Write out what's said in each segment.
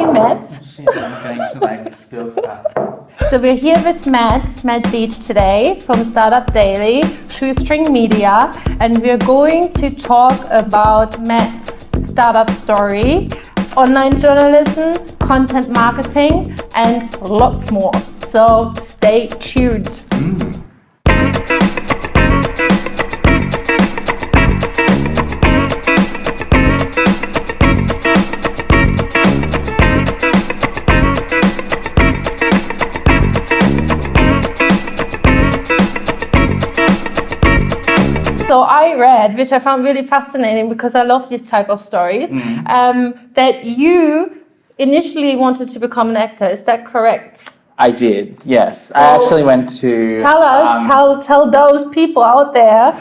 Matt. Shit, I'm going to like spill stuff. So we're here with Matt Beeche today from Startup Daily, Shoestring Media, and we're going to talk about Matt's startup story, online journalism, content marketing, and lots more. So stay tuned. So I read, which I found really fascinating because I love these type of stories, that you initially wanted to become an actor. Is that correct? I did, yes. So I actually went to... Tell those people out there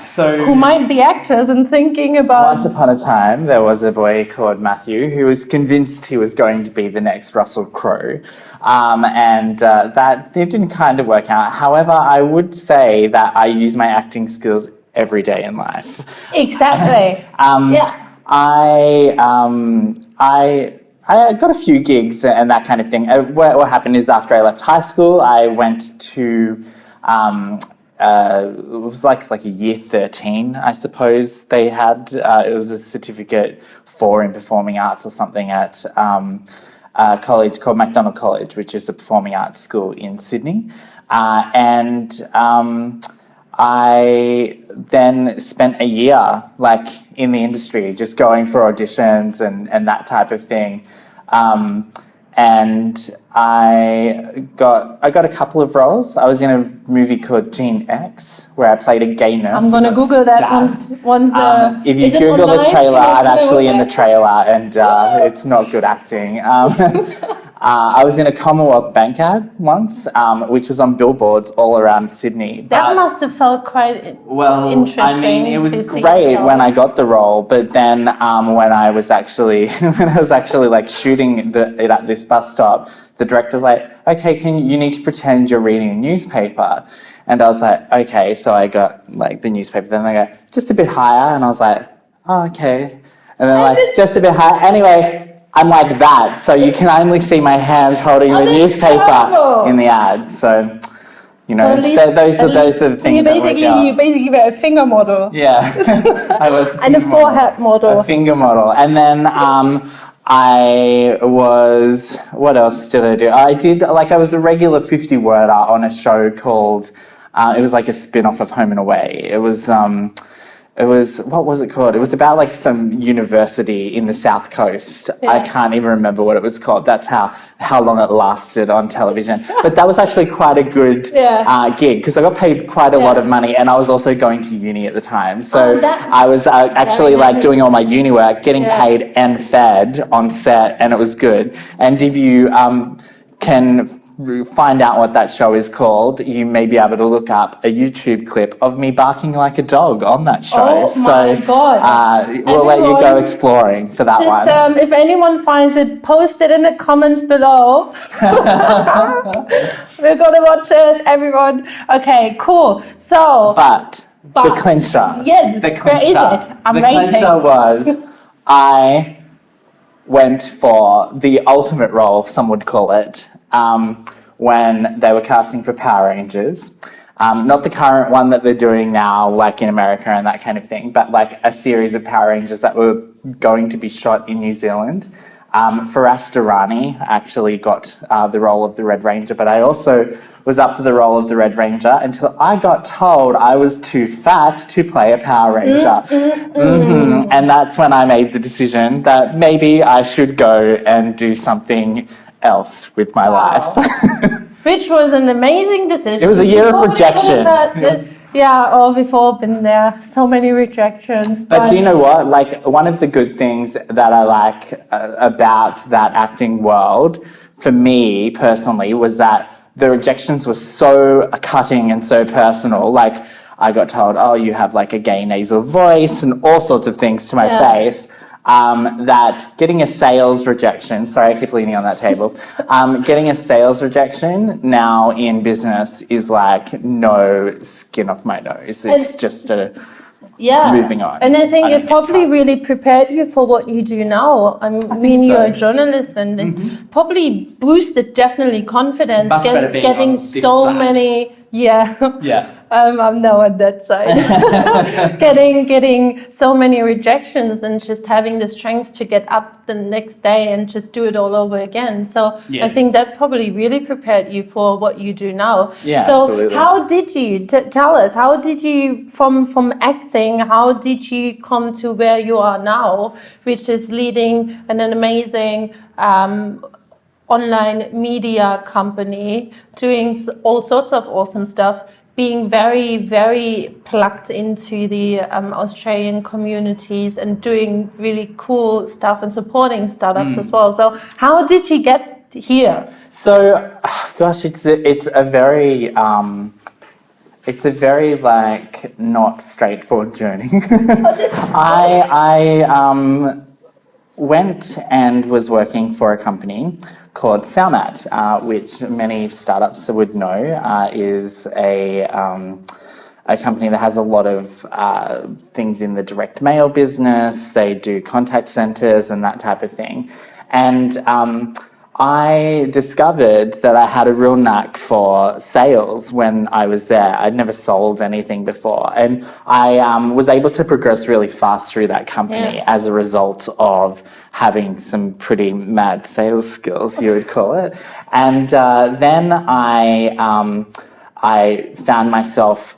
who might be actors and thinking about... Once upon a time, there was a boy called Matthew who was convinced he was going to be the next Russell Crowe. That it didn't kind of work out. However, I would say that I use my acting skills every day in life. Exactly. I got a few gigs and that kind of thing. What happened is after I left high school, I went to, it was like a year 13, I suppose they had. It was a certificate in performing arts or something at a college called MacDonald College, which is a performing arts school in Sydney. I then spent a year in the industry, just going for auditions and that type of thing. And I got a couple of roles. I was in a movie called Gene X, where I played a gay nurse. I'm going to Google that once. If you Google the trailer, I'm actually in the trailer, and it's not good acting. I was in a Commonwealth Bank ad once, which was on billboards all around Sydney. That must have felt quite interesting. I mean, it was great when I got the role, but then when I was actually shooting it at this bus stop, the director was like, "Okay, you need to pretend you're reading a newspaper," and I was like, "Okay." So I got the newspaper. Then they go, "Just a bit higher," and I was like, "Oh, okay," and then just a bit higher. Anyway. I'm like that, so you can only see my hands holding the newspaper in the ad. So, those are the things. So you basically were a finger model. Yeah, I was. And a forehead model. A finger model, and then I was. What else did I do? I did I was a regular 50-worder on a show called. It was like a spin-off of Home and Away. It was. What was it called? It was about some university in the South Coast. Yeah. I can't even remember what it was called. That's how long it lasted on television. But that was actually quite a good gig because I got paid quite a lot of money, and I was also going to uni at the time. So I was actually doing all my uni work, getting paid and fed on set, and it was good. And if you can find out what that show is called, you may be able to look up a YouTube clip of me barking like a dog on that show. Oh my God. We'll let you go exploring for that one. If anyone finds it, post it in the comments below. We're going to watch it, everyone. Okay, cool. So... But the clincher. Yeah, where is it? I'm waiting. The clincher was I went for the ultimate role, some would call it, when they were casting for Power Rangers. Not the current one that they're doing now, in America and that kind of thing, but a series of Power Rangers that were going to be shot in New Zealand. Faraz Durrani actually got the role of the Red Ranger, but I also was up for the role of the Red Ranger until I got told I was too fat to play a Power Ranger. And that's when I made the decision that maybe I should go and do something else with my life. Which was an amazing decision. It was a year of rejection. We've all been there. So many rejections. But do you know what? One of the good things that I like about that acting world, for me personally, was that the rejections were so cutting and so personal. I got told, "Oh, you have a gay nasal voice," and all sorts of things to my face. That getting a sales rejection, sorry, I keep leaning on that table, getting a sales rejection now in business is no skin off my nose. It's just a moving on. And I think it probably really prepared you for what you do now. I mean, you're a journalist, and it probably boosted definitely confidence. Much better being getting on this so side. many, Yeah. I'm now on that side. getting so many rejections and just having the strength to get up the next day and just do it all over again. So I think that probably really prepared you for what you do now. Yeah, so absolutely. how did you, tell us, how did you, from acting, how did you come to where you are now, which is leading an amazing online media company, doing all sorts of awesome stuff, being very, very plugged into the Australian communities and doing really cool stuff and supporting startups as well. So how did you get here? So, gosh, it's a very like not straightforward journey. I went and was working for a company called Salmat, which many startups would know is a company that has a lot of things in the direct mail business. They do contact centers and that type of thing. And I discovered that I had a real knack for sales when I was there. I'd never sold anything before. And I was able to progress really fast through that company as a result of having some pretty mad sales skills, you would call it. And then I found myself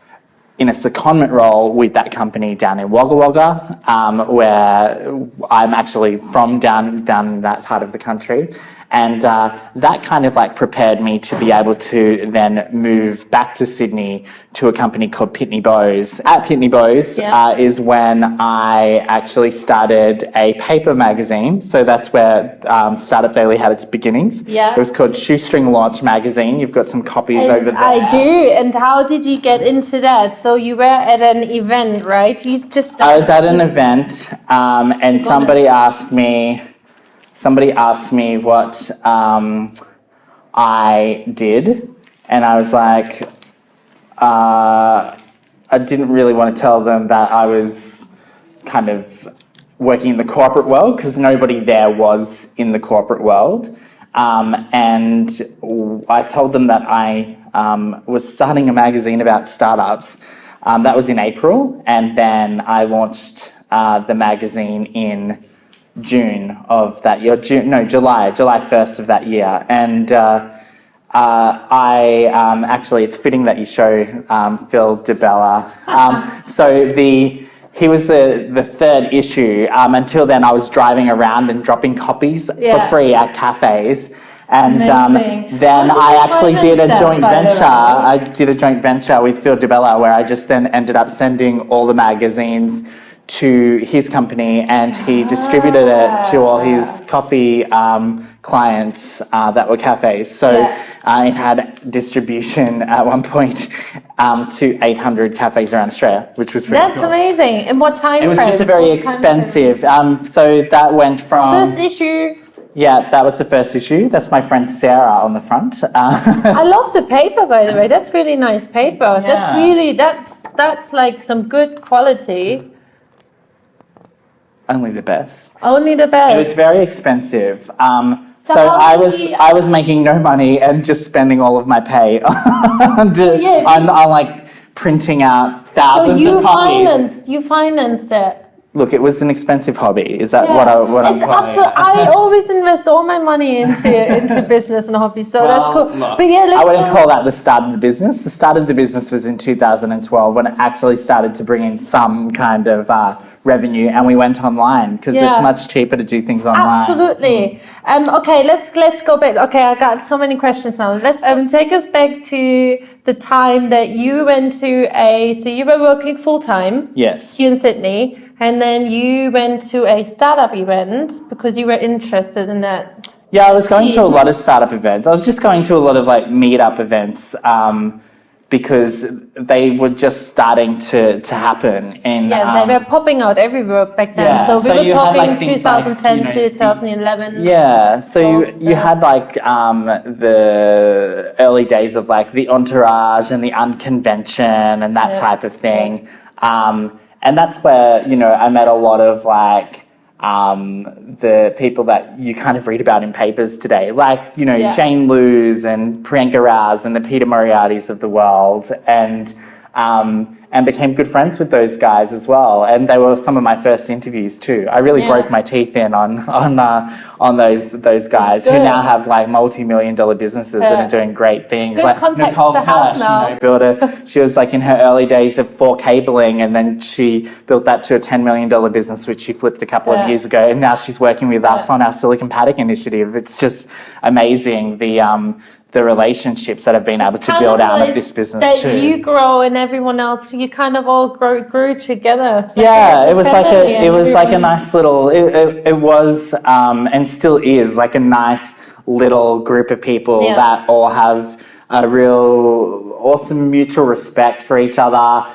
in a secondment role with that company down in Wagga Wagga, where I'm actually from down that part of the country. And that kind of like prepared me to be able to then move back to Sydney to a company called Pitney Bowes. At Pitney Bowes is when I actually started a paper magazine. So that's where Startup Daily had its beginnings. Yeah. It was called Shoestring Launch Magazine. You've got some copies over there. I do. And how did you get into that? So you were at an event, right? I was at an event and somebody asked me what I did, and I was like, I didn't really want to tell them that I was kind of working in the corporate world because nobody there was in the corporate world. And I told them that I was starting a magazine about startups. That was in April, and then I launched the magazine in June of that year, July 1st of that year. And I actually, it's fitting that you show Phil DeBella. So he was the third issue. Until then, I was driving around and dropping copies for free at cafes. And then I actually did a joint venture. I did a joint venture with Phil DeBella where I just then ended up sending all the magazines to his company, and he distributed it to all his coffee clients that were cafes. So it had distribution at one point to 800 cafes around Australia, which was pretty cool. That's amazing. And what time It was frame? just a very expensive. So that went from... First issue. Yeah, that was the first issue. That's my friend Sarah on the front. I love the paper, by the way. That's really nice paper. That's like some good quality. Only the best. Only the best. It was very expensive. So how I was making no money and just spending all of my pay on like printing out thousands of copies. You financed it. Look, it was an expensive hobby. Is that what I'm I always invest all my money into business and hobbies, so that's cool. Look, but yeah, I wouldn't call that the start of the business. The start of the business was in 2012 when it actually started to bring in some kind of revenue, and we went online because it's much cheaper to do things online. Absolutely. Okay, let's go back. Okay, I got so many questions now. Let's take us back to the time that you went to so you were working full time. Yes. Here in Sydney. And then you went to a startup event because you were interested in that. Yeah, I was going to a lot of startup events. I was just going to a lot of like meetup events because they were just starting to happen. And, they were popping out everywhere back then. Yeah, so we were talking like 2010, 2011. Yeah, so you had like the early days of like the Entourage and the Unconvention and that type of thing. And that's where, you know, I met a lot of like the people that you kind of read about in papers today, like, you know, Jane Lew's and Priyanka Rao's and the Peter Moriartys of the world, and became good friends with those guys as well. And they were some of my first interviews too. I really broke my teeth in on those guys who now have like multi-million-dollar businesses and are doing great things. Good like Nicole Kirsch, you know, she was like in her early days of 4K cabling, and then she built that to a $10 million business, which she flipped a couple of years ago. And now she's working with us on our Silicon Paddock initiative. It's just amazing the relationships that I've been able to build out of this business that too. You grow and everyone else, you kind of all grew together. Yeah, it was like a nice little. It was and still is like a nice little group of people that all have a real awesome mutual respect for each other.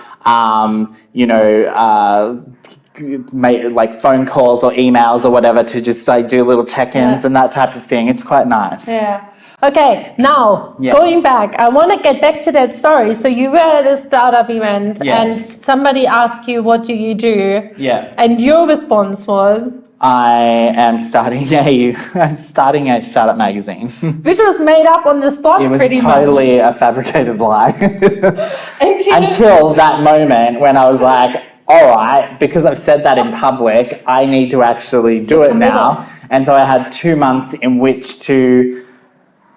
You know. Like phone calls or emails or whatever to just like do little check-ins and that type of thing. It's quite nice. Yeah. Okay, now going back, I want to get back to that story. So you were at a startup event and somebody asked you, what do you do? Yeah. And your response was? I am starting a startup magazine. Which was made up on the spot pretty much. It was totally a fabricated lie. Until that moment when I was like, all right, because I've said that in public, I need to actually do it now. And so I had 2 months in which to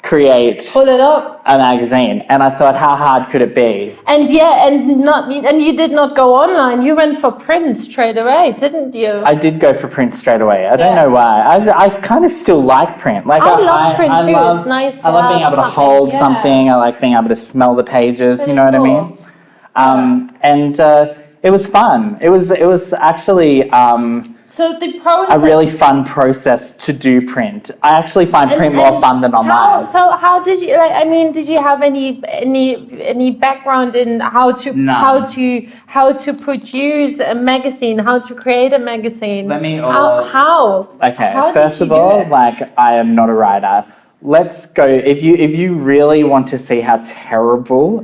pull it up, a magazine, and I thought, how hard could it be? And you did not go online. You went for print straight away, didn't you? I did go for print straight away. I don't know why. I kind of still like print. Like I love print too. It's nice. I love being able to hold something. I like being able to smell the pages. You know what I mean? And it was fun. It was actually. So the process, a really fun process to do print. I actually find print more fun than online. How did you? Like, I mean, did you have any background in how to produce a magazine, how to create a magazine? How? Okay. First of all, like I am not a writer. Let's go. If you really want to see how terrible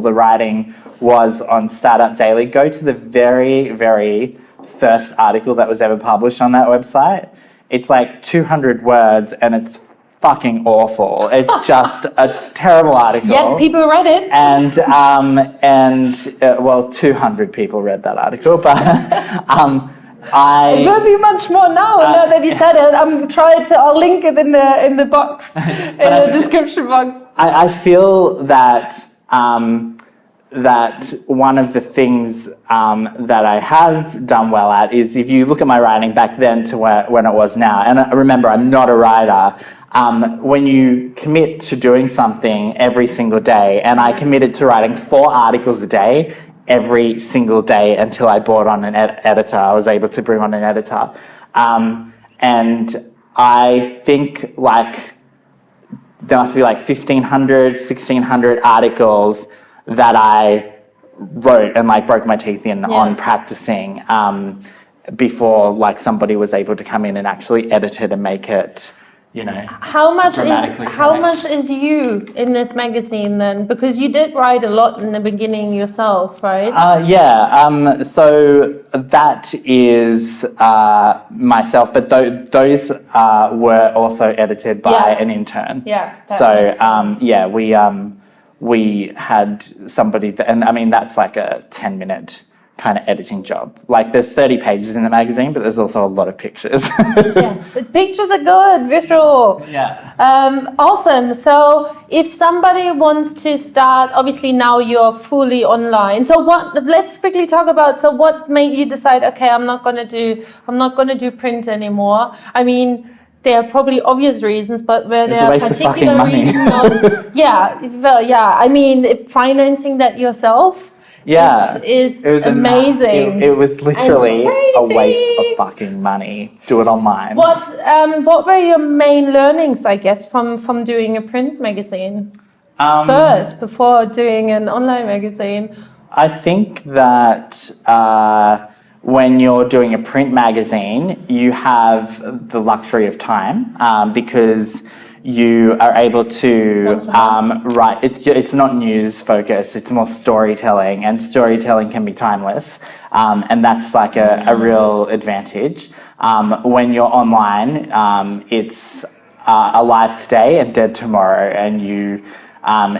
the writing was on Startup Daily, go to the very, very first article that was ever published on that website. It's like 200 words and it's fucking awful. It's just a terrible article. Yet people read it. And 200 people read that article, but it will be much more now that he said it. I'll link it in the box, in the description box. I feel that that one of the things that I have done well at is, if you look at my writing back then to when it was now, and remember, I'm not a writer, when you commit to doing something every single day, and I committed to writing 4 articles a day every single day until I brought on an editor. I was able to bring on an editor. And I think like there must be like 1,500, 1,600 articles that I wrote and like broke my teeth in on practicing before like somebody was able to come in and actually edit it and make it, you know, how much is you in this magazine then? Because you did write a lot in the beginning yourself, right? So that is myself, but those were also edited by an intern. We had somebody, and I mean, that's like a 10-minute kind of editing job. Like there's 30 pages in the magazine, but there's also a lot of pictures. But pictures are good, visual. Awesome. So if somebody wants to start, obviously now you're fully online. So let's quickly talk about, so what made you decide, okay, I'm not going to do print anymore? I mean, there are probably obvious reasons, but were there particular reasons? I mean, financing that yourself is amazing. It was literally a waste of fucking money. Do it online. What were your main learnings, I guess, from doing a print magazine first, before doing an online magazine? I think that when you're doing a print magazine, you have the luxury of time because you are able to write. It's not news focused. It's more storytelling, and storytelling can be timeless, and that's like a real advantage. When you're online, it's alive today and dead tomorrow, and you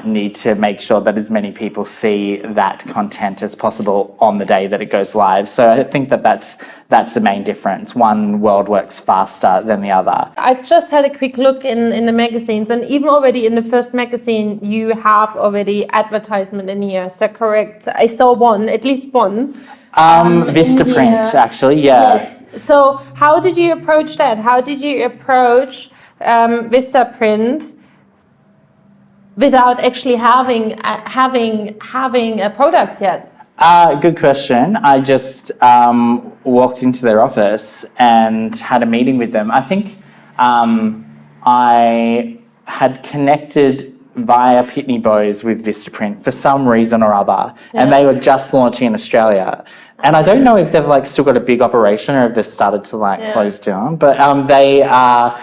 need to make sure that as many people see that content as possible on the day that it goes live. So I think that's the main difference. One world works faster than the other. I've just had a quick look in the magazines, and even already in the first magazine, you have already advertisement in here. Is that correct? I saw one, at least one. Vistaprint, actually, yeah. Yes. So how did you approach that? How did you approach Vistaprint without actually having a product yet? Good question. I just walked into their office and had a meeting with them. I think I had connected via Pitney Bowes with Vistaprint for some reason or other, and they were just launching in Australia. And I don't know if they've like still got a big operation or if they've started to like close down, but they are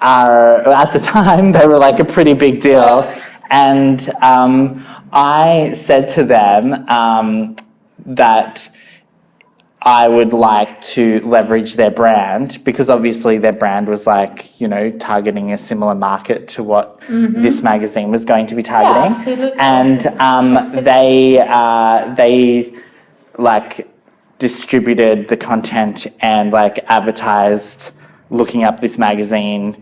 at the time they were like a pretty big deal. And I said to them that I would like to leverage their brand, because obviously their brand was like, you know, targeting a similar market to what this magazine was going to be targeting. And they like distributed the content and like advertised looking up this magazine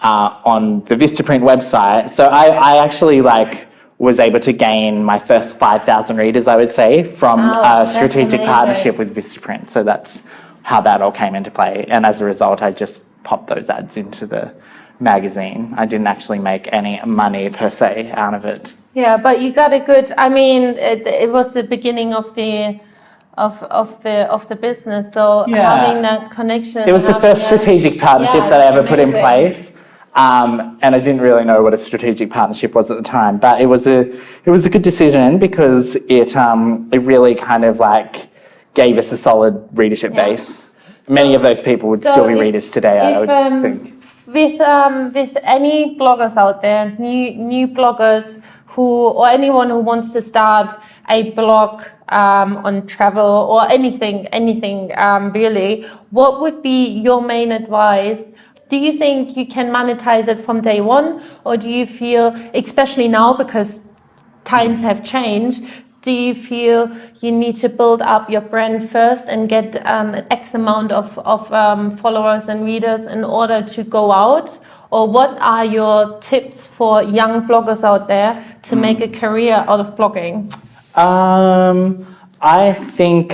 on the Vistaprint website. So I actually like was able to gain my first 5,000 readers, I would say, from a strategic partnership with Vistaprint. So that's how that all came into play. And as a result, I just popped those ads into the magazine. I didn't actually make any money per se out of it. Yeah, but you got a good, I mean, it was the beginning of the business. So having that connection. It was the first strategic partnership that I ever put in place. And I didn't really know what a strategic partnership was at the time, but it was a good decision, because it really kind of like gave us a solid readership base. Many of those people would still be readers today, I would think. With any bloggers out there, new bloggers or anyone who wants to start a blog on travel or anything really, what would be your main advice? Do you think you can monetize it from day one, or do you feel, especially now because times have changed, do you feel you need to build up your brand first and get an X amount of followers and readers in order to go out? Or what are your tips for young bloggers out there to make a career out of blogging? I think...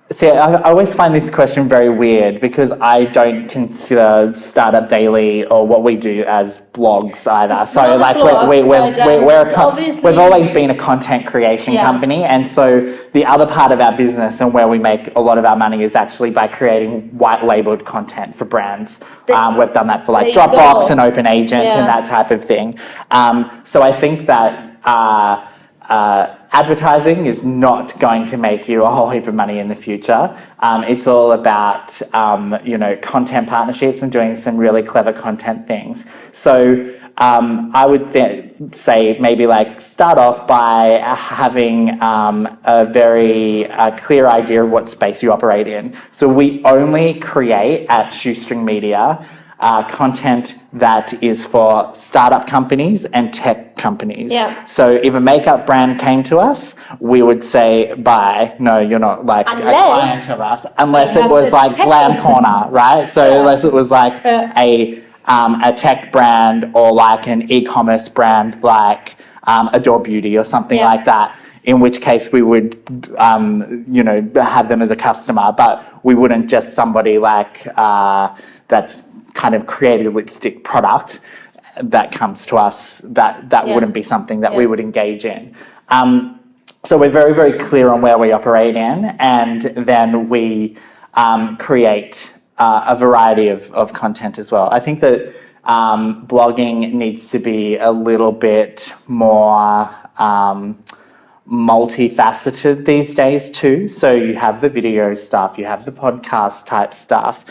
See, I always find this question very weird, because I don't consider Startup Daily or what we do as blogs either. It's so like we've always been a content creation company, and so the other part of our business and where we make a lot of our money is actually by creating white labeled content for brands. We've done that for like Dropbox and Open Agent and that type of thing. So I think that advertising is not going to make you a whole heap of money in the future. It's all about, content partnerships and doing some really clever content things. So I would say maybe like start off by having a very clear idea of what space you operate in. So we only create at Shoestring Media content that is for startup companies and tech companies. So if a makeup brand came to us, we would say, bye, no, you're not like a client of us, unless it was like Glam Corner, right? So unless it was like a tech brand or like an e-commerce brand like Adore Beauty or something like that, in which case we would, have them as a customer, but we wouldn't just somebody like that's kind of created lipstick product that comes to us, that wouldn't be something that we would engage in. So we're very, very clear on where we operate in, and then we create a variety of content as well. I think that blogging needs to be a little bit more multifaceted these days too. So you have the video stuff, you have the podcast type stuff,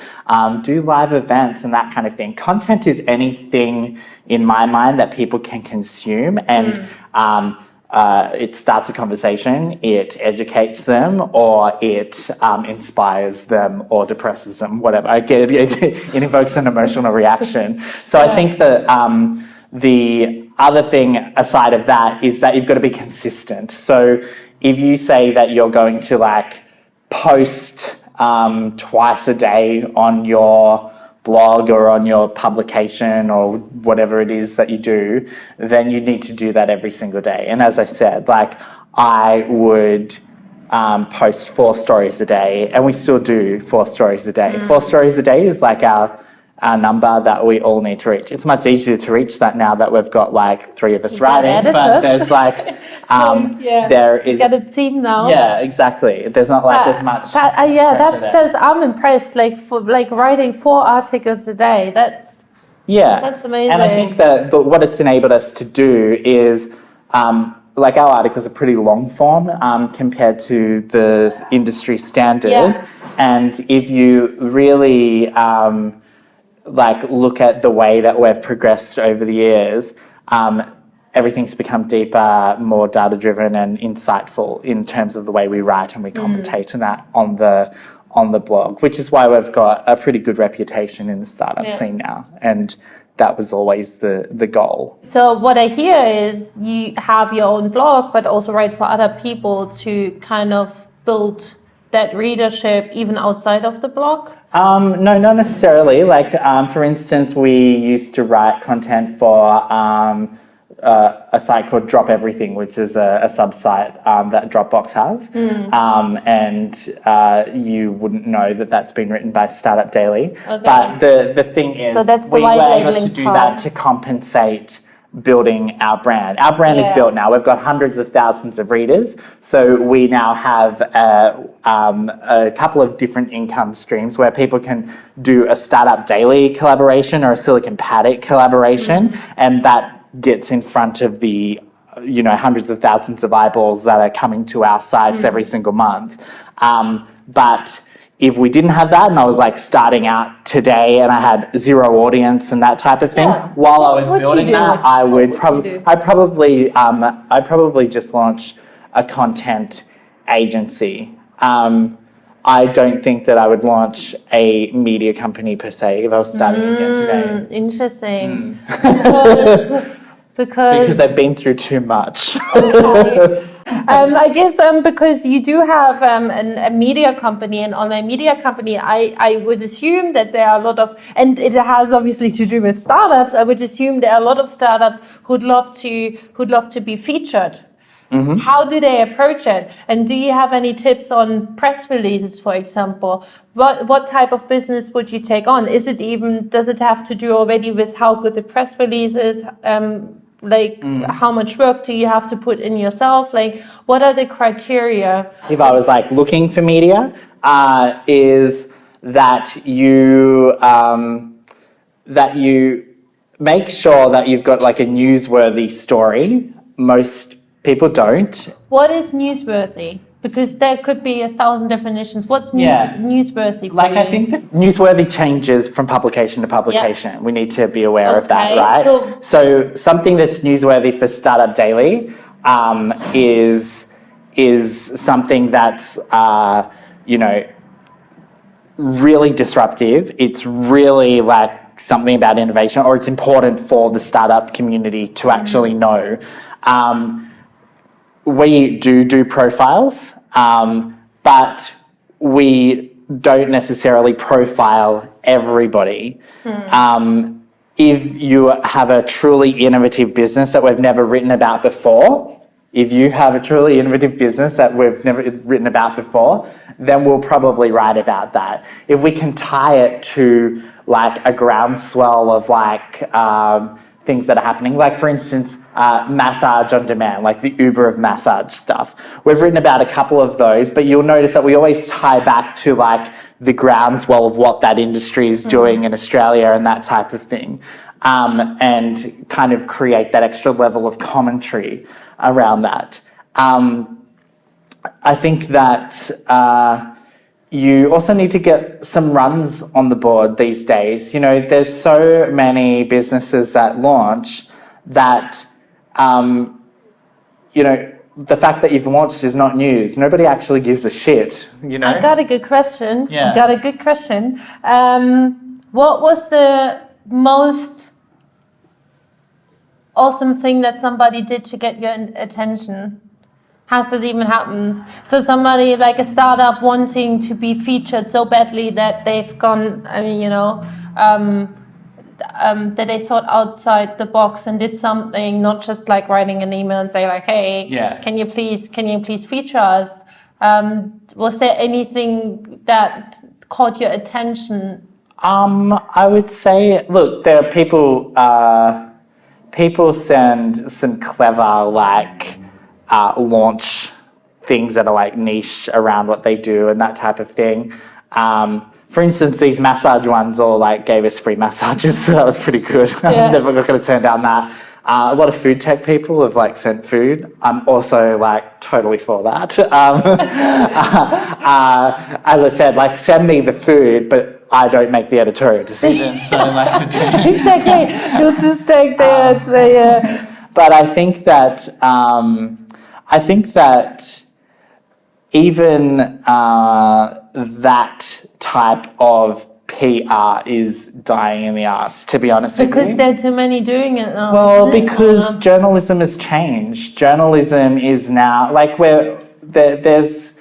do live events and that kind of thing. Content is anything in my mind that people can consume, and it starts a conversation, it educates them, or it inspires them or depresses them, whatever. It invokes an emotional reaction. So I think that the other thing aside of that is that you've got to be consistent. So if you say that you're going to like post twice a day on your blog or on your publication or whatever it is that you do, then you need to do that every single day. And as I said, like I would post 4 stories a day, and we still do 4 stories a day. 4 stories a day is like our number that we all need to reach. It's much easier to reach that now that we've got like 3 of us writing, but there's like there is got a team now. Yeah, exactly. There's not like as much. That's just, I'm impressed. Like for like writing 4 articles a day. That's amazing. And I think that what it's enabled us to do is like our articles are pretty long form compared to the industry standard, and if you really like look at the way that we've progressed over the years, everything's become deeper, more data-driven and insightful in terms of the way we write and we commentate on that on the blog, which is why we've got a pretty good reputation in the startup scene now. And that was always the goal. So what I hear is you have your own blog, but also write for other people to kind of build that readership even outside of the blog? No, not necessarily. Like, for instance, we used to write content for a site called Drop Everything, which is a sub-site that Dropbox have. And you wouldn't know that that's been written by Startup Daily. Okay. But the thing is, so that's we were able to do that to compensate building our brand. Our brand is built now. We've got hundreds of thousands of readers. So we now have a couple of different income streams where people can do a Startup Daily collaboration or a Silicon Paddock collaboration, and that gets in front of the hundreds of thousands of eyeballs that are coming to our sites every single month. But if we didn't have that and I was like starting out today and I had 0 audience and that type of thing, while I was building that, I'd probably just launch a content agency. I don't think that I would launch a media company per se if I was starting again today. Interesting. Because I've been through too much. Okay. I guess because you do have a media company, an online media company, I would assume that there are a lot of, and it has obviously to do with startups, I would assume there are a lot of startups who'd love to be featured. How do they approach it? And do you have any tips on press releases, for example? What type of business would you take on? Does it have to do already with how good the press release is? How much work do you have to put in yourself? Like, what are the criteria? If I was like looking for media, is that you make sure that you've got like a newsworthy story. Most people don't. What is newsworthy? Because there could be 1,000 definitions. What's newsworthy for you? I think that newsworthy changes from publication to publication. Yeah. We need to be aware of that, right? So something that's newsworthy for Startup Daily is something that's really disruptive. It's really like something about innovation, or it's important for the startup community to actually know. We do profiles, but we don't necessarily profile everybody. If you have a truly innovative business that we've never written about before, then we'll probably write about that. If we can tie it to like a groundswell of like things that are happening, like for instance, massage on demand, like the Uber of massage stuff. We've written about a couple of those, but you'll notice that we always tie back to like the groundswell of what that industry is doing in Australia and that type of thing, and kind of create that extra level of commentary around that. I think that you also need to get some runs on the board these days. You know, there's so many businesses that launch that, you know, the fact that you've launched is not news. Nobody actually gives a shit, you know? I got a good question. Yeah. I got a good question. What was the most awesome thing that somebody did to get your attention? Has this even happened? So somebody like a startup wanting to be featured so badly that they've gone, I mean, you know, that they thought outside the box and did something, not just like writing an email and say like, hey, can you please feature us? Was there anything that caught your attention? I would say, look, there are people send some clever like launch things that are like niche around what they do and that type of thing. For instance, these massage ones all like gave us free massages, so that was pretty good. I'm never going to turn down that. A lot of food tech people have like sent food. I'm also like totally for that. As I said, like send me the food, but I don't make the editorial decisions. So like, exactly, you'll just take the But I think that even that type of PR is dying in the arse, to be honest with you. Because there are too many doing it now. Well, because journalism has changed. Journalism is now, like, there's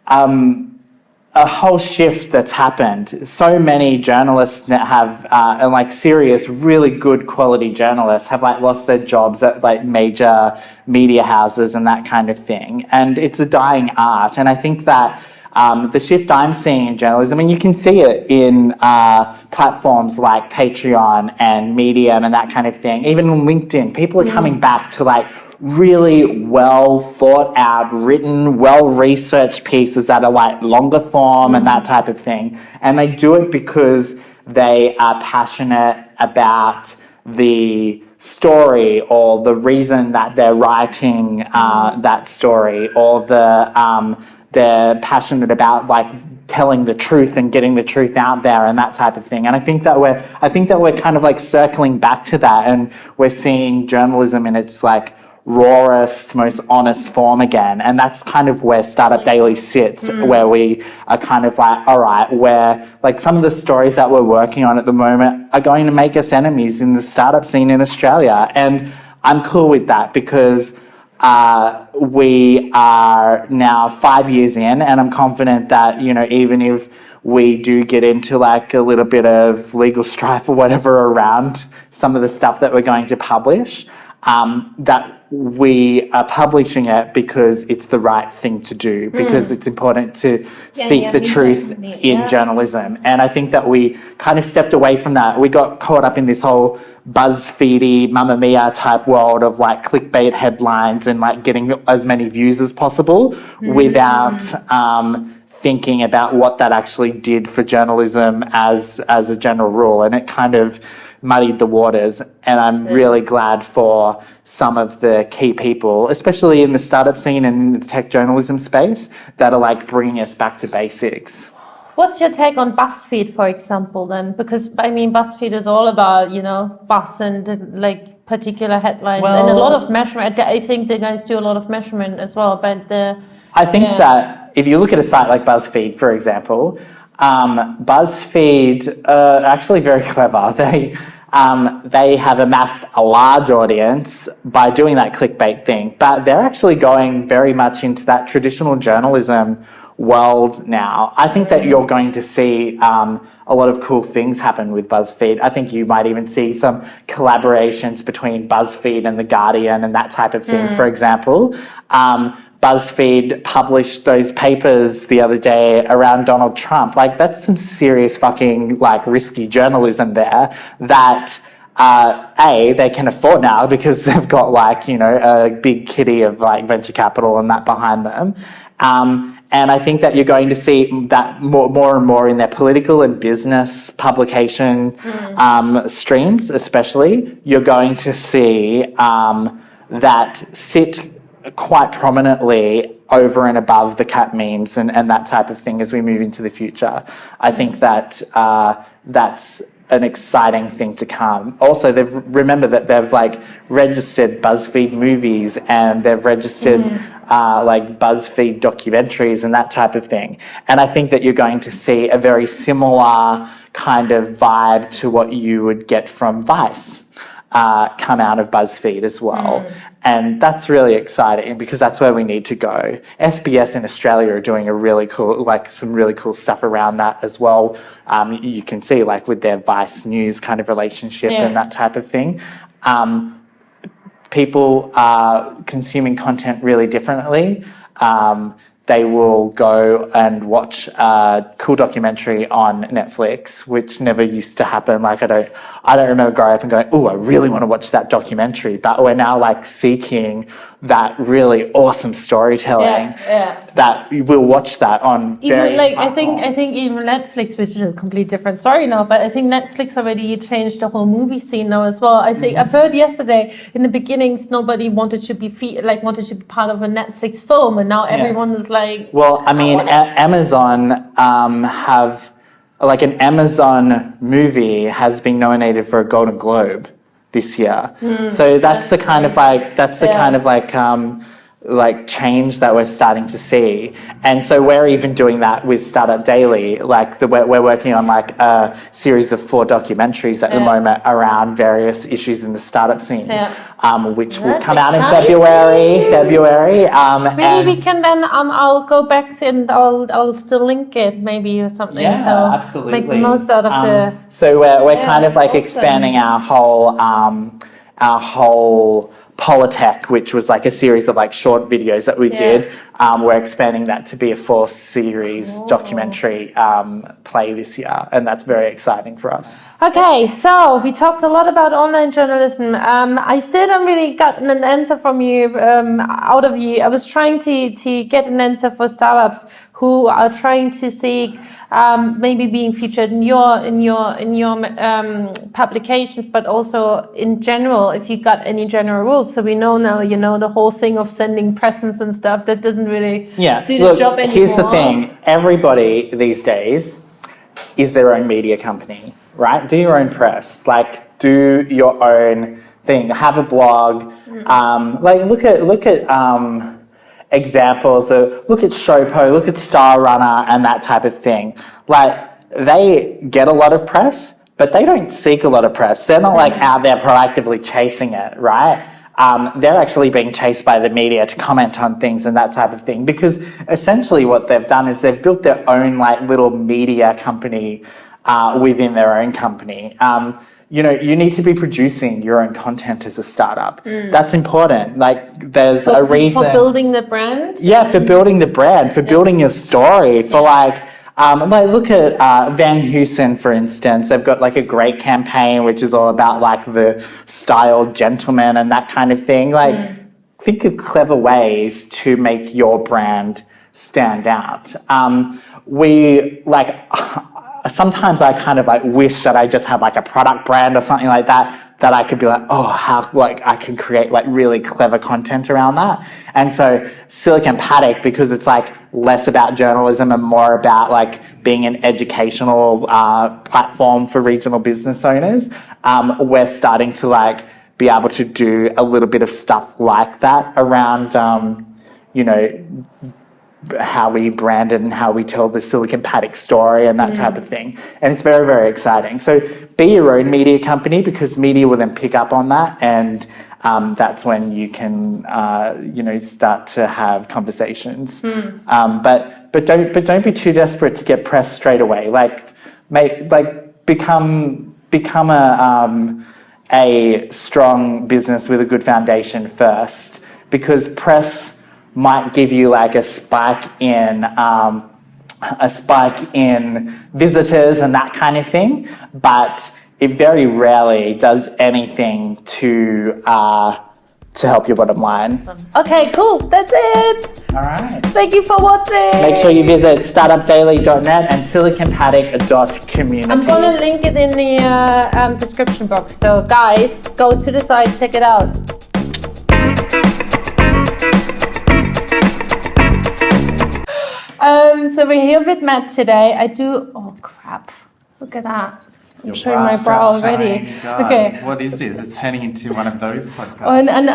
a whole shift that's happened. So many journalists have, and like serious, really good quality journalists have like lost their jobs at like major media houses and that kind of thing. And it's a dying art. And I think that the shift I'm seeing in journalism, and you can see it in platforms like Patreon and Medium and that kind of thing, even on LinkedIn, people are coming back to like really well thought out, written, well researched pieces that are like longer form and that type of thing. And they do it because they are passionate about the story or the reason that they're writing that story, or they're passionate about like telling the truth and getting the truth out there and that type of thing. And I think that we're kind of like circling back to that, and we're seeing journalism in its like rawest, most honest form again. And that's kind of where Startup Daily sits, where we are kind of like, all right, where like some of the stories that we're working on at the moment are going to make us enemies in the startup scene in Australia. And I'm cool with that because we are now 5 years in, and I'm confident that, you know, even if we do get into like a little bit of legal strife or whatever around some of the stuff that we're going to publish, that we are publishing it because it's the right thing to do, because it's important to seek the truth in journalism. And I think that we kind of stepped away from that. We got caught up in this whole BuzzFeedy, Mamma Mia type world of like clickbait headlines and like getting as many views as possible without thinking about what that actually did for journalism as a general rule. And it kind of muddied the waters, and I'm really glad for some of the key people, especially in the startup scene and in the tech journalism space, that are like bringing us back to basics. What's your take on BuzzFeed, for example, then? Because, I mean, BuzzFeed is all about, you know, buzz and like particular headlines and a lot of measurement. I think the guys do a lot of measurement as well, but I think that if you look at a site like BuzzFeed, for example, BuzzFeed are actually very clever. They have amassed a large audience by doing that clickbait thing, but they're actually going very much into that traditional journalism world now. I think that you're going to see a lot of cool things happen with BuzzFeed. I think you might even see some collaborations between BuzzFeed and The Guardian and that type of thing. For example, BuzzFeed published those papers the other day around Donald Trump. Like, that's some serious fucking like risky journalism there that they can afford now because they've got like, you know, a big kitty of like venture capital and that behind them. And I think that you're going to see that more and more in their political and business publication streams, especially. You're going to see that sit quite prominently over and above the cat memes and that type of thing as we move into the future. I think that that's an exciting thing to come. Also, remember that they've like registered BuzzFeed movies and they've registered like BuzzFeed documentaries and that type of thing. And I think that you're going to see a very similar kind of vibe to what you would get from Vice come out of BuzzFeed as well. And that's really exciting because that's where we need to go. SBS in Australia are doing a really cool, like some really cool stuff around that as well. You can see like with their Vice News kind of relationship and that type of thing. People are consuming content really differently. They will go and watch a cool documentary on Netflix, which never used to happen. Like I don't remember growing up and going, oh, I really want to watch that documentary. But we're now like seeking that really awesome storytelling that we'll watch that on various platforms. I think even Netflix, which is a completely different story now, but I think Netflix already changed the whole movie scene now as well. I think I've heard yesterday in the beginnings nobody wanted to be part of a Netflix film, and now everyone is like. Well, I mean, Amazon have like an Amazon movie has been nominated for a Golden Globe this year. So that's the kind of like change that we're starting to see. And so we're even doing that with Startup Daily. Like we're working on like a series of 4 documentaries at the moment around various issues in the startup scene, which will come out in February. Maybe we can then I'll go back to and I'll still link it maybe or something. Yeah, absolutely. Make the most out of the. So we're kind of like expanding our whole Politech, which was like a series of like short videos that we did. We're expanding that to be a 4-series documentary play this year, and that's very exciting for us. Okay, so we talked a lot about online journalism. I still don't really got an answer from you, out of you. I was trying to get an answer for startups who are trying to seek maybe being featured in your publications, but also in general, if you got any general rules. So we know now, the whole thing of sending presents and stuff that doesn't really do the job anymore. Here's the thing: everybody these days is their own media company, right? Do your own press, like do your own thing. Have a blog. Like look at examples of, look at Showpo, look at Star Runner and that type of thing. Like they get a lot of press, but they don't seek a lot of press. They're not like out there proactively chasing it, right? They're actually being chased by the media to comment on things and that type of thing, because essentially what they've done is they've built their own like little media company within their own company. You need to be producing your own content as a startup. That's important. Like there's a reason. For building the brand? Yeah, for building the brand, for building your story, for like look at Van Heusen, for instance. They've got like a great campaign, which is all about like the styled gentleman and that kind of thing. Like think of clever ways to make your brand stand out. Sometimes I kind of like wish that I just had like a product brand or something like that I could be like, oh, how like I can create like really clever content around that. And so Silicon Paddock, because it's like less about journalism and more about like being an educational platform for regional business owners, we're starting to like be able to do a little bit of stuff like that around, how we brand it and how we tell the Silicon Paddock story and that type of thing. And it's very, very exciting. So be your own media company, because media will then pick up on that, and that's when you can start to have conversations. But don't be too desperate to get press straight away. Become a strong business with a good foundation first, because press might give you like a spike in visitors and that kind of thing, but it very rarely does anything to help your bottom line. Okay, cool. That's it. All right. Thank you for watching. Make sure you visit startupdaily.net and siliconpaddock.community. I'm gonna link it in the description box. So guys, go to the site, check it out. So we're here with Matt today. Oh crap, look at that. I'm showing my brow already. God. Okay. What is this? It's turning into one of those podcasts. And